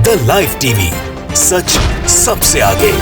The live TV, सच सबसे आगे।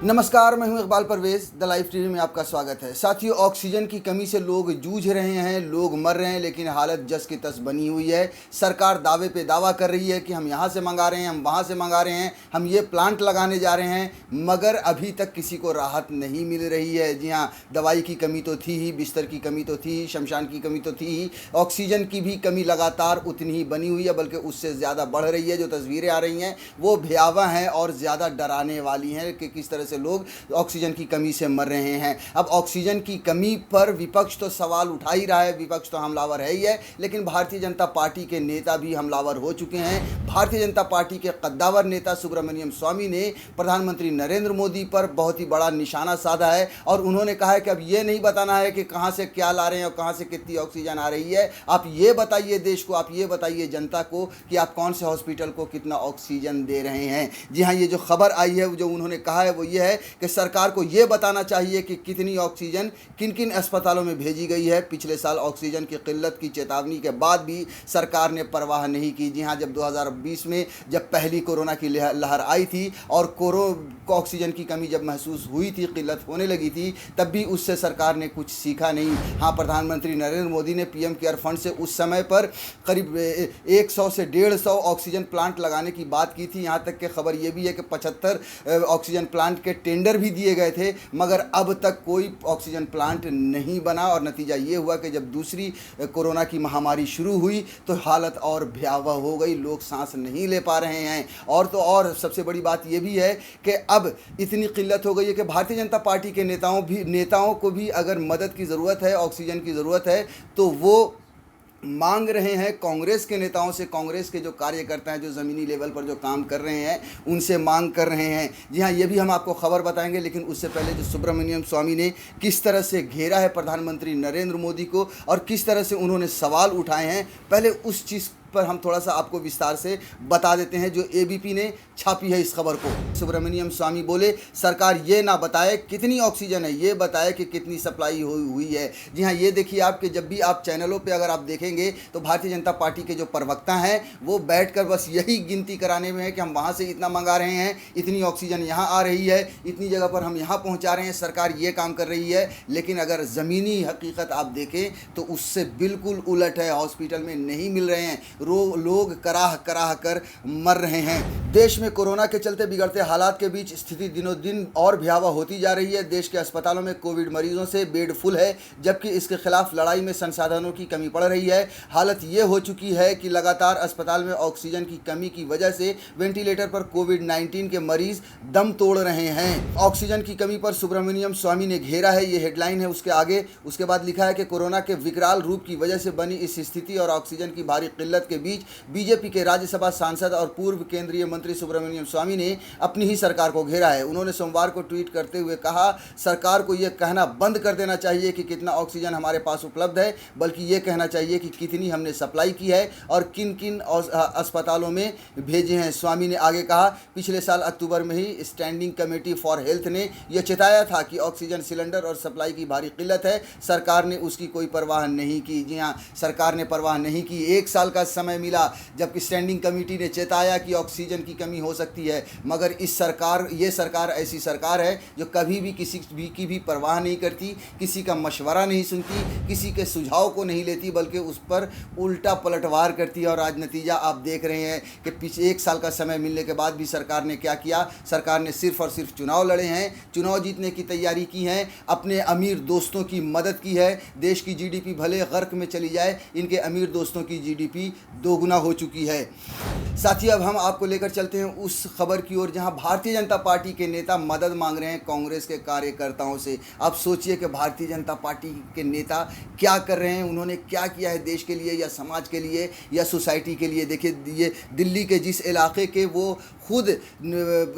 नमस्कार, मैं हूं Iqbal Parvez. The live TV में आपका स्वागत है। साथियों, ऑक्सीजन की कमी से लोग जूझ रहे हैं, लोग मर रहे हैं, लेकिन हालत जस की तस बनी हुई है। सरकार दावे पे दावा कर रही है कि हम यहाँ से मंगा रहे हैं, हम वहाँ से मंगा रहे हैं, हम ये प्लांट लगाने जा रहे हैं, मगर अभी तक किसी को राहत नहीं मिल रही है। जी हाँ, दवाई की कमी तो थी ही, बिस्तर की कमी तो थी ही, शमशान की कमी तो थी ही, ऑक्सीजन की भी कमी लगातार उतनी ही बनी हुई है, बल्कि उससे ज़्यादा बढ़ रही है। जो तस्वीरें आ रही हैं वो भयावह हैं और ज़्यादा डराने वाली हैं कि किस तरह से लोग ऑक्सीजन की कमी से मर रहे हैं। अब ऑक्सीजन की कमी पर विपक्ष तो सवाल उठा ही रहा है, विपक्ष तो हमलावर है ही है, लेकिन भारतीय जनता पार्टी के नेता भी हमलावर हो चुके हैं। भारतीय जनता पार्टी के कद्दावर नेता सुब्रमण्यम स्वामी ने प्रधानमंत्री नरेंद्र मोदी पर बहुत ही बड़ा निशाना साधा है और उन्होंने कहा है कि अब ये नहीं बताना है कि कहाँ से क्या ला रहे हैं और कहाँ से कितनी ऑक्सीजन आ रही है। आप ये बताइए देश को, आप ये बताइए जनता को कि आप कौन से हॉस्पिटल को कितना ऑक्सीजन दे रहे हैं। जी हाँ, ये जो खबर आई है, जो उन्होंने कहा है वो ये है कि सरकार को ये बताना चाहिए कि कितनी ऑक्सीजन किन किन अस्पतालों में भेजी गई है। पिछले साल ऑक्सीजन की किल्लत की चेतावनी के बाद भी सरकार ने परवाह नहीं की। जी हाँ, जब 2020 में जब पहली कोरोना की लहर आई थी और ऑक्सीजन की कमी जब महसूस हुई थी, किल्लत होने लगी थी, तब भी उससे सरकार ने कुछ सीखा नहीं। हाँ, प्रधानमंत्री नरेंद्र मोदी ने पीएम केयर फंड से उस समय पर करीब 100 से 150 ऑक्सीजन प्लांट लगाने की बात की थी। यहाँ तक कि खबर ये भी है कि 75 ऑक्सीजन प्लांट के टेंडर भी दिए गए थे, मगर अब तक कोई ऑक्सीजन प्लांट नहीं बना और नतीजा ये हुआ कि जब दूसरी कोरोना की महामारी शुरू हुई तो हालत और भयावह हो गई, लोग सांस नहीं ले पा रहे हैं। और तो और सबसे बड़ी बात ये भी है कि अब इतनी किल्लत हो गई है कि भारतीय जनता पार्टी के नेताओं को भी अगर मदद की ज़रूरत है, ऑक्सीजन की ज़रूरत है, तो वो मांग रहे हैं कांग्रेस के नेताओं से, कांग्रेस के जो कार्यकर्ता हैं, जो ज़मीनी लेवल पर जो काम कर रहे हैं, उनसे मांग कर रहे हैं। जी हाँ, ये भी हम आपको खबर बताएंगे, लेकिन उससे पहले जो सुब्रमण्यम स्वामी ने किस तरह से घेरा है प्रधानमंत्री नरेंद्र मोदी को और किस तरह से उन्होंने सवाल उठाए हैं, पहले उस चीज़ पर हम थोड़ा सा आपको विस्तार से बता देते हैं जो एबीपी ने छापी है इस खबर को। सुब्रमण्यम स्वामी बोले, सरकार ये ना बताए कितनी ऑक्सीजन है, ये बताए कि कितनी सप्लाई हुई है। जी हाँ, ये देखिए आप कि जब भी आप चैनलों पे अगर आप देखेंगे तो भारतीय जनता पार्टी के जो प्रवक्ता हैं वो बैठकर बस यही गिनती कराने में है कि हम वहाँ से इतना मंगा रहे हैं, इतनी ऑक्सीजन यहाँ आ रही है, इतनी जगह पर हम यहाँ पहुँचा रहे हैं, सरकार ये काम कर रही है। लेकिन अगर ज़मीनी हकीकत आप देखें तो उससे बिल्कुल उलट है। हॉस्पिटल में नहीं मिल रहे हैं, लोग कराह कराह कर मर रहे हैं। देश में कोरोना के चलते बिगड़ते हालात के बीच स्थिति दिनों दिन और भयावह होती जा रही है। देश के अस्पतालों में कोविड मरीजों से बेड फुल है, जबकि इसके खिलाफ लड़ाई में संसाधनों की कमी पड़ रही है। हालत ये हो चुकी है कि लगातार अस्पताल में ऑक्सीजन की कमी की वजह से वेंटिलेटर पर कोविड-19 के मरीज दम तोड़ रहे हैं। ऑक्सीजन की कमी पर सुब्रमण्यम स्वामी ने घेरा है, ये हेडलाइन है उसके आगे। उसके बाद लिखा है कि कोरोना के विकराल रूप की वजह से बनी इस स्थिति और ऑक्सीजन की भारी किल्लत के बीच बीजेपी के राज्यसभा सांसद और पूर्व केंद्रीय मंत्री सुब्रमण्यम स्वामी ने अपनी ही सरकार को घेरा है। उन्होंने सोमवार को ट्वीट करते हुए कहा, सरकार को यह कहना बंद कर देना चाहिए कि कितना ऑक्सीजन हमारे पास उपलब्ध है, बल्कि ये कहना चाहिए कि कितनी हमने सप्लाई की है और किन किन अस्पतालों में भेजे हैं। स्वामी ने आगे कहा, पिछले साल अक्टूबर में ही स्टैंडिंग कमेटी फॉर हेल्थ ने यह चेताया था कि ऑक्सीजन सिलेंडर और सप्लाई की भारी किल्लत है, सरकार ने उसकी कोई परवाह नहीं की। जी हाँ, सरकार ने परवाह नहीं की। 1 साल का समय मिला जबकि स्टैंडिंग कमेटी ने चेताया कि ऑक्सीजन की कमी हो सकती है, मगर ये सरकार ऐसी सरकार है जो कभी भी किसी की भी परवाह नहीं करती, किसी का मशवरा नहीं सुनती, किसी के सुझाव को नहीं लेती, बल्कि उस पर उल्टा पलटवार करती है। और आज नतीजा आप देख रहे हैं कि पिछले 1 साल का समय मिलने के बाद भी सरकार ने क्या किया। सरकार ने सिर्फ और सिर्फ चुनाव लड़े हैं, चुनाव जीतने की तैयारी की है, अपने अमीर दोस्तों की मदद की है। देश की जीडीपी भले गर्क में चली जाए, इनके अमीर दोस्तों की जीडीपी दोगुना हो चुकी है। साथियों, अब हम आपको लेकर चलते हैं उस खबर की ओर जहां भारतीय जनता पार्टी के नेता मदद मांग रहे हैं कांग्रेस के कार्यकर्ताओं से। आप सोचिए कि भारतीय जनता पार्टी के नेता क्या कर रहे हैं, उन्होंने क्या किया है देश के लिए या समाज के लिए या सोसाइटी के लिए। देखिए, ये दिल्ली के जिस इलाके के वो खुद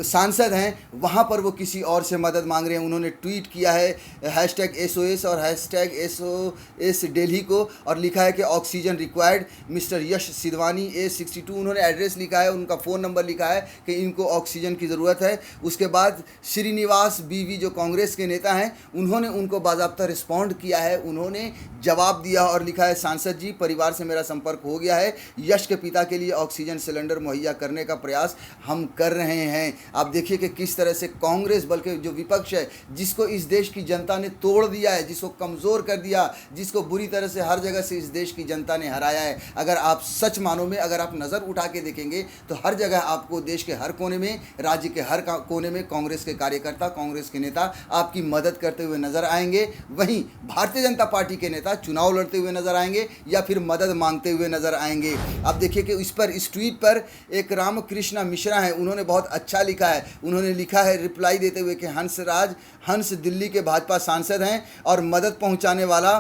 सांसद हैं, वहाँ पर वो किसी और से मदद मांग रहे हैं। उन्होंने ट्वीट किया है #SOS और #SOS दिल्ली को और लिखा है कि oxygen required, mister Yash Yash Sidhwani A62, उन्होंने एड्रेस लिखा है, उनका फ़ोन नंबर लिखा है कि इनको ऑक्सीजन की ज़रूरत है। उसके बाद श्रीनिवास बीवी जो कांग्रेस के नेता हैं, उन्होंने उनको बाज़ाब्ता रिस्पॉन्ड किया है, उन्होंने जवाब दिया और लिखा है, सांसद जी परिवार से मेरा संपर्क हो गया है, यश के पिता के लिए ऑक्सीजन सिलेंडर मुहैया करने का प्रयास हम कर रहे हैं। आप देखिए कि किस तरह से कांग्रेस बल्कि जो विपक्ष है, जिसको इस देश की जनता ने तोड़ दिया है, जिसको कमज़ोर कर दिया, जिसको बुरी तरह से हर जगह से इस देश की जनता ने हराया है, अगर आप सच मानो में अगर आप नज़र उठा के देखेंगे तो हर जगह आपको देश के हर कोने में, राज्य के हर कोने में कांग्रेस के कार्यकर्ता, कांग्रेस के नेता आपकी मदद करते हुए नजर आएंगे। वहीं भारतीय जनता पार्टी के नेता चुनाव लड़ते हुए नजर आएंगे या फिर मदद मांगते हुए नजर आएंगे। आप देखिए कि इस ट्वीट पर एक रामकृष्णा मिश्रा हैं, उन्होंने बहुत अच्छा लिखा है। उन्होंने लिखा है रिप्लाई देते हुए कि हंस दिल्ली के भाजपा सांसद हैं और मदद पहुंचाने वाला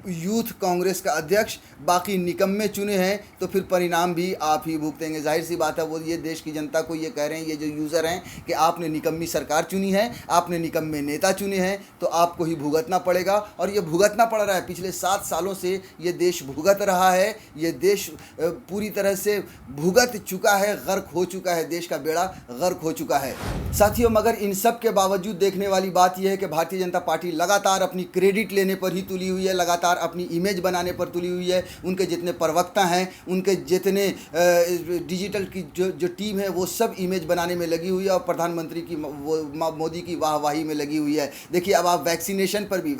यूथ कांग्रेस का अध्यक्ष, बाकी निकम्मे चुने हैं तो फिर परिणाम भी आप ही भुगतेंगे। जाहिर सी बात है, वो ये देश की जनता को ये कह रहे हैं, ये जो यूज़र हैं, कि आपने निकम्मी सरकार चुनी है, आपने निकम्मे नेता चुने हैं, तो आपको ही भुगतना पड़ेगा। और ये भुगतना पड़ रहा है, पिछले 7 सालों से ये देश भुगत रहा है, ये देश पूरी तरह से भुगत चुका है, गर्क हो चुका है, देश का बेड़ा गर्क हो चुका है साथियों। मगर इन सब के बावजूद देखने वाली बात यह है कि भारतीय जनता पार्टी लगातार अपनी क्रेडिट लेने पर ही तुली हुई है, लगातार अपनी इमेज बनाने पर तुली हुई है। उनके जितने प्रवक्ता हैं, उनके जितने डिजिटल की जो टीम है, वो सब इमेज बनाने में लगी हुई है और प्रधानमंत्री की मोदी की वाहवाही में लगी हुई है। देखिए, अब आप वैक्सीनेशन पर भी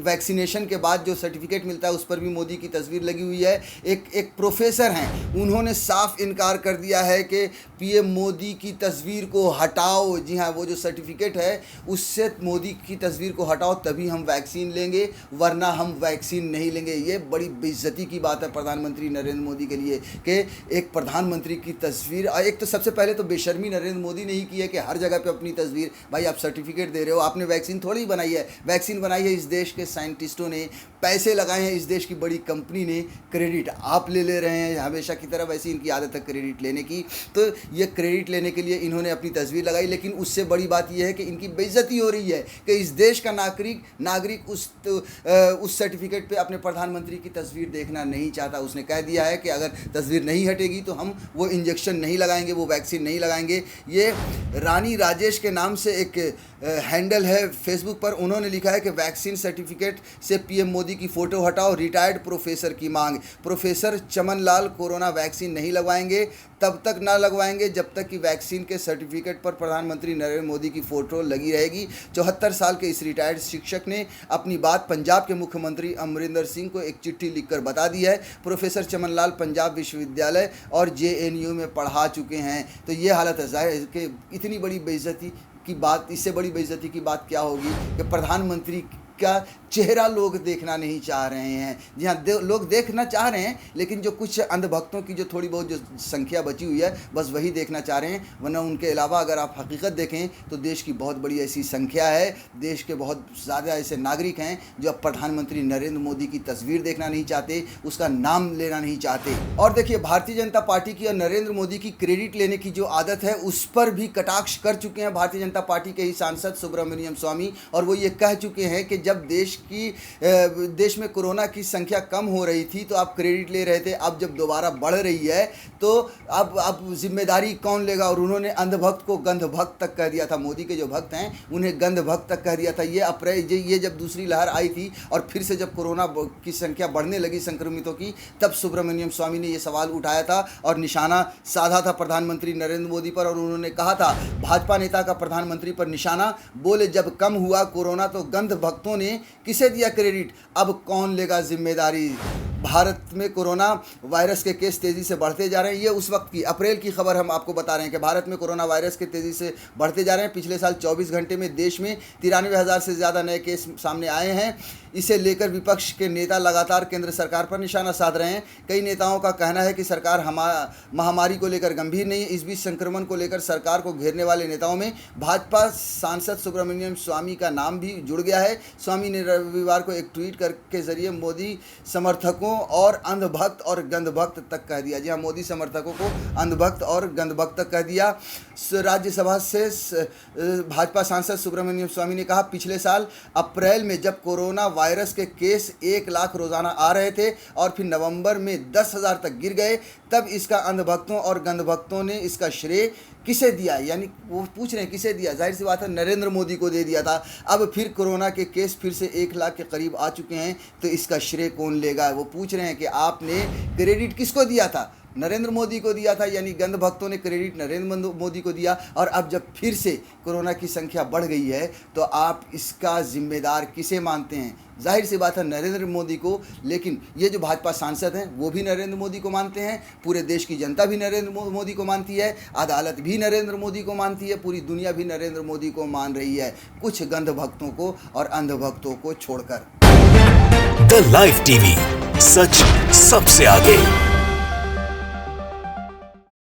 वैक्सीनेशन के बाद जो सर्टिफिकेट मिलता है उस पर भी मोदी की तस्वीर लगी हुई है। एक प्रोफेसर हैं, उन्होंने साफ इनकार कर दिया है कि पीएम मोदी की तस्वीर को हटाओ। जी हाँ, वो जो सर्टिफिकेट है उससे मोदी की तस्वीर को हटाओ, तभी हम वैक्सीन लेंगे, वरना हम वैक्सीन नहीं लेंगे। ये बड़ी बेइज्जती की बात है प्रधानमंत्री नरेंद्र मोदी के लिए कि एक प्रधानमंत्री की तस्वीर, एक तो सबसे पहले तो बेशर्मी नरेंद्र मोदी ने ही की है कि हर जगह पे अपनी तस्वीर, भाई आप सर्टिफिकेट दे रहे हो, आपने वैक्सीन थोड़ी बनाई है, वैक्सीन बनाई है इस देश के साइंटिस्टों ने, पैसे लगाए हैं इस देश की बड़ी कंपनी ने, क्रेडिट आप ले रहे हैं हमेशा की तरह। वैसे इनकी आदत है क्रेडिट लेने की, तो ये क्रेडिट लेने के लिए इन्होंने अपनी तस्वीर लगाई। लेकिन उससे बड़ी बात यह है कि इनकी बेइज्जती हो रही है कि इस देश का नागरिक उस सर्टिफिकेट पे अपने प्रधानमंत्री की तस्वीर देखना नहीं चाहता। उसने कह दिया है कि अगर तस्वीर नहीं हटेगी तो हम वो इंजेक्शन नहीं लगाएंगे, वो वैक्सीन नहीं लगाएंगे। ये रानी राजेश के नाम से एक हैंडल है फेसबुक पर, उन्होंने लिखा है कि वैक्सीन सर्टिफिकेट से पीएम मोदी की फ़ोटो हटाओ, रिटायर्ड प्रोफेसर की मांग। Professor Chaman Lal corona vaccine नहीं लगवाएंगे, तब तक ना लगवाएंगे जब तक कि वैक्सीन के सर्टिफिकेट पर प्रधानमंत्री नरेंद्र मोदी की फ़ोटो लगी रहेगी। 74 साल के इस रिटायर्ड शिक्षक ने अपनी बात पंजाब के मुख्यमंत्री अमरिंदर सिंह को एक चिट्ठी लिखकर बता दी है। प्रोफेसर चमन लाल पंजाब विश्वविद्यालय और JNU में पढ़ा चुके हैं। तो ये हालत है, जाहिर है कि इतनी बड़ी बेइज्जती की बात, इससे बड़ी बेइज्जती की बात क्या होगी कि प्रधानमंत्री का चेहरा लोग देखना नहीं चाह रहे हैं। जी हाँ, लोग देखना चाह रहे हैं, लेकिन जो कुछ अंधभक्तों की जो थोड़ी बहुत जो संख्या बची हुई है, बस वही देखना चाह रहे हैं। वरना उनके अलावा अगर आप हकीकत देखें तो देश की बहुत बड़ी ऐसी संख्या है, देश के बहुत ज़्यादा ऐसे नागरिक हैं जो अब प्रधानमंत्री नरेंद्र मोदी की तस्वीर देखना नहीं चाहते, उसका नाम लेना नहीं चाहते। और देखिए, भारतीय जनता पार्टी की और नरेंद्र मोदी की क्रेडिट लेने की जो आदत है, उस पर भी कटाक्ष कर चुके हैं भारतीय जनता पार्टी के ही सांसद सुब्रमण्यम स्वामी। और वो ये कह चुके हैं कि जब देश में कोरोना की संख्या कम हो रही थी तो आप क्रेडिट ले रहे थे, अब जब दोबारा बढ़ रही है तो अब जिम्मेदारी कौन लेगा। और उन्होंने अंधभक्त को गंधभक्त तक कह दिया था, मोदी के जो भक्त हैं उन्हें गंधभक्त तक कह दिया था। ये जब दूसरी लहर आई थी और फिर से जब कोरोना की संख्या बढ़ने लगी संक्रमितों की, तब सुब्रमण्यम स्वामी ने ये सवाल उठाया था और निशाना साधा था प्रधानमंत्री नरेंद्र मोदी पर। और उन्होंने कहा था, भाजपा नेता का प्रधानमंत्री पर निशाना, बोले जब कम हुआ कोरोना तो गंधभक्तों ने किसे दिया क्रेडिट, अब कौन लेगा जिम्मेदारी। भारत में कोरोना वायरस के केस तेज़ी से बढ़ते जा रहे हैं। ये उस वक्त की अप्रैल की खबर हम आपको बता रहे हैं कि भारत में कोरोना वायरस के तेज़ी से बढ़ते जा रहे हैं। पिछले साल 24 घंटे में देश में 93,000 से ज़्यादा नए केस सामने आए हैं। इसे लेकर विपक्ष के नेता लगातार केंद्र सरकार पर निशाना साध रहे हैं। कई नेताओं का कहना है कि सरकार महामारी को लेकर गंभीर नहीं है। इस बीच संक्रमण को लेकर सरकार को घेरने वाले नेताओं में भाजपा सांसद सुब्रमण्यम स्वामी का नाम भी जुड़ गया है। स्वामी ने रविवार को एक ट्वीट के जरिए मोदी समर्थकों समर्थकों और अंधभक्त और गंधभक्त तक कह दिया। जी हाँ, मोदी समर्थकों को अंधभक्त और गंधभक्त तक कह दिया। राज्यसभा से भाजपा सांसद सुब्रमण्यम स्वामी ने कहा, पिछले साल अप्रैल में जब कोरोना वायरस के केस 1 लाख रोजाना आ रहे थे और फिर नवंबर में 10,000 तक गिर गए, तब इसका अंधभक्तों और गंधभक्तों ने इसका श्रेय किसे दिया? यानी वो पूछ रहे हैं किसे दिया। जाहिर सी बात है नरेंद्र मोदी को दे दिया था। अब फिर कोरोना के केस फिर से 1 लाख के करीब आ चुके हैं, तो इसका श्रेय कौन लेगा? वो पूछ रहे हैं कि आपने क्रेडिट किसको दिया था? नरेंद्र मोदी को दिया था, यानी गंध भक्तों ने क्रेडिट नरेंद्र मोदी को दिया। और अब जब फिर से कोरोना की संख्या बढ़ गई है तो आप इसका जिम्मेदार किसे मानते हैं? जाहिर सी बात है नरेंद्र मोदी को। लेकिन ये जो भाजपा सांसद हैं वो भी नरेंद्र मोदी को मानते हैं, पूरे देश की जनता भी नरेंद्र मोदी को मानती है, अदालत भी नरेंद्र मोदी को मानती है, पूरी दुनिया भी नरेंद्र मोदी को मान रही है, कुछ गंध भक्तों को और अंध भक्तों को छोड़कर। द लाइव टीवी, सच सबसे आगे।